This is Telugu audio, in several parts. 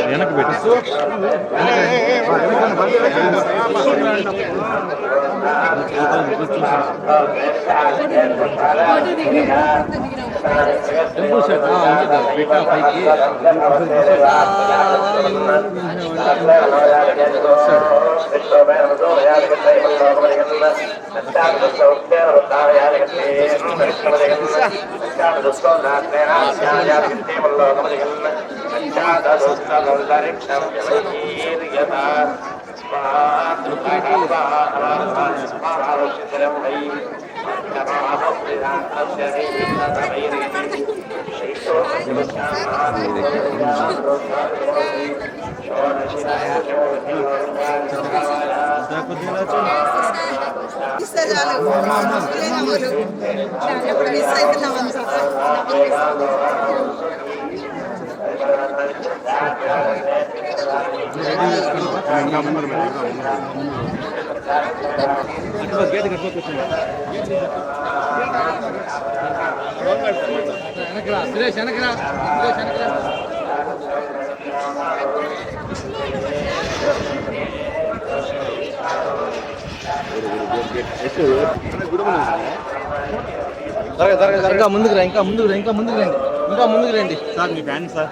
వెనక్కి పెట్టు టెంపుల్ సెట్ బిట్టా పైకి ఇంకా ముందుకు రా ఇంకా ముందుకు రండి ఇంకా ముందుకు రండి సార్ మీ ఫ్యాన్ సార్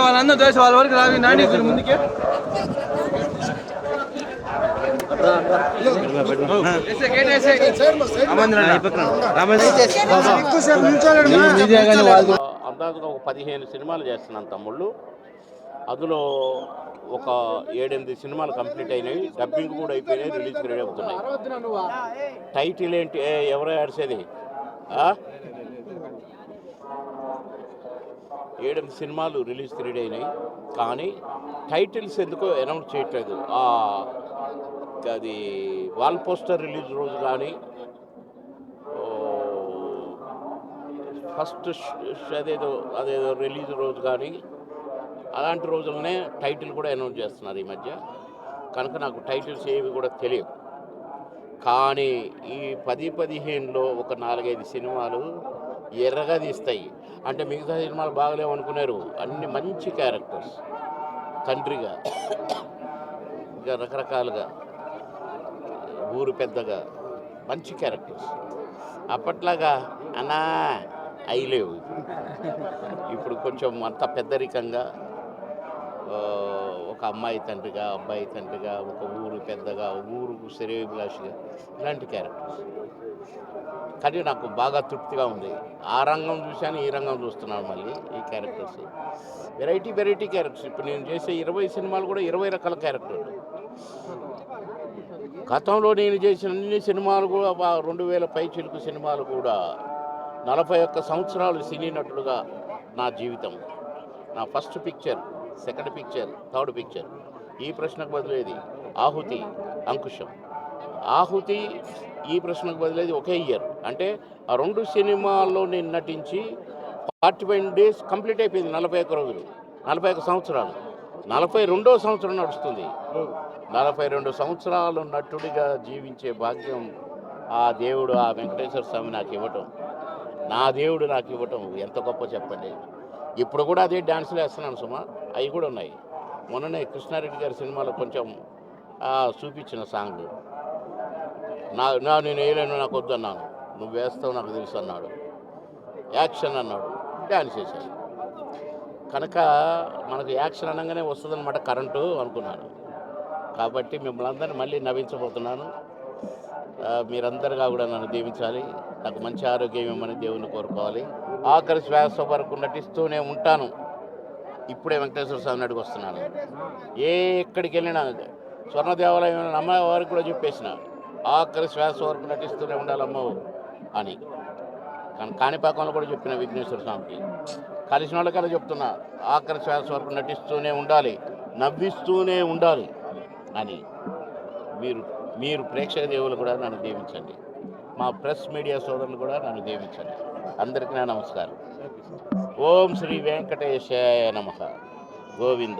వాళ్ళందరూ చూసి వాళ్ళ వరకు రావి నాని ముందుకే అందాజుగా ఒక 15 సినిమాలు చేస్తున్నాను తమ్ముళ్ళు. అందులో ఒక 7-8 సినిమాలు కంప్లీట్ అయినాయి, డబ్బింగ్ కూడా అయిపోయినాయి, రిలీజ్కి రెడీ అవుతున్నాయి. టైటిల్ ఏంటి ఎవరో ఆడిసేది 7-8 సినిమాలు రిలీజ్కి రెడీ అయినాయి, కానీ టైటిల్స్ ఎందుకో అనౌన్స్ చేయట్లేదు. అది వాల్ పోస్టర్ రిలీజ్ రోజు కానీ ఫస్ట్ అదేదో రిలీజ్ రోజు కానీ అలాంటి రోజులనే టైటిల్ కూడా అనౌన్స్ చేస్తున్నారు ఈ మధ్య. కనుక నాకు టైటిల్స్ ఏవి కూడా తెలియవు. కానీ ఈ 10-15లో ఒక 4-5 సినిమాలు ఎర్రగా తీస్తాయి. అంటే మిగతా సినిమాలు బాగలేవు అనుకున్నారు, అన్ని మంచి క్యారెక్టర్స్, తండ్రిగా ఇంకా రకరకాలుగా, ఊరు పెద్దగా మంచి క్యారెక్టర్స్. అప్పట్లాగా అన్నా అయ్యలేవు. ఇప్పుడు కొంచెం అంత పెద్దరికంగా ఒక అమ్మాయి తండ్రిగా, అబ్బాయి తండ్రిగా, ఒక ఊరు పెద్దగా, ఊరుకు శ్రేయోభిలాషిగా, ఇలాంటి క్యారెక్టర్స్. కానీ నాకు బాగా తృప్తిగా ఉంది. ఆ రంగం చూశాను, ఈ రంగం చూస్తున్నాను. మళ్ళీ ఈ క్యారెక్టర్స్ వెరైటీ క్యారెక్టర్స్. ఇప్పుడు నేను చేసే 20 సినిమాలు కూడా 20 రకాల క్యారెక్టర్లు. గతంలో నేను చేసిన అన్ని సినిమాలు కూడా 2000 పైచిలుకు సినిమాలు కూడా 41 సంవత్సరాలు సినీ నటుడుగా నా జీవితం. నా first picture, second picture, third picture. ఈ ప్రశ్నకు బదిలేది ఆహుతి, అంకుశం. ఆహుతి ఈ ప్రశ్నకు బదిలేది ఒకే ఇయర్. అంటే ఆ 2 సినిమాల్లో నేను నటించి 41 days కంప్లీట్ అయిపోయింది. 41 రోజులు, 41 సంవత్సరాలు. 42వ సంవత్సరం నడుస్తుంది. 42 సంవత్సరాలు నటుడిగా జీవించే భాగ్యం ఆ దేవుడు, ఆ వెంకటేశ్వర స్వామి నాకు ఇవ్వటం, నా దేవుడు నాకు ఇవ్వటం ఎంత గొప్ప చెప్పండి. ఇప్పుడు కూడా అదే డ్యాన్సులు వేస్తున్నాను సుమా, అవి కూడా ఉన్నాయి. మొన్ననే కృష్ణారెడ్డి గారి సినిమాలో కొంచెం చూపించిన సాంగ్ నేను వేయలేను, నాకు వద్దు అన్నాను. నువ్వు వేస్తావు నాకు తెలుసు అన్నాడు. యాక్షన్ అన్నాడు, డ్యాన్స్ చేశాను. కనుక మనకు యాక్షన్ అనగానే వస్తుందన్నమాట కరెంటు అనుకున్నాను. కాబట్టి మిమ్మల్ని అందరినీ మళ్ళీ నవ్వించబోతున్నాను. మీరందరిగా కూడా నన్ను దీవించాలి. నాకు మంచి ఆరోగ్యం ఇవ్వమని దేవుని కోరుకోవాలి. ఆఖరి శ్వాస వరకు నటిస్తూనే ఉంటాను. ఇప్పుడే వెంకటేశ్వర స్వామి నాటికి వస్తున్నాను. ఎక్కడికి వెళ్ళినా స్వర్ణ దేవాలయం అమ్మవారికి కూడా చెప్పేసిన ఆఖరి శ్వాస వరకు నటిస్తూనే ఉండాలమ్మో అని. కానీ కాణిపాకంలో కూడా చెప్పిన విఘ్నేశ్వర స్వామికి కలిసిన వాళ్ళకల్లా చెప్తున్నా, ఆఖరి శ్వాస వరకు నటిస్తూనే ఉండాలి, నవ్విస్తూనే ఉండాలి అని. మీరు ప్రేక్షక దేవులు కూడా నన్ను దీవించండి, మా ప్రెస్ మీడియా సోదరులు కూడా నన్ను దీవించండి. అందరికీ నా నమస్కారం. ఓం శ్రీ వెంకటేశాయ నమః. గోవింద.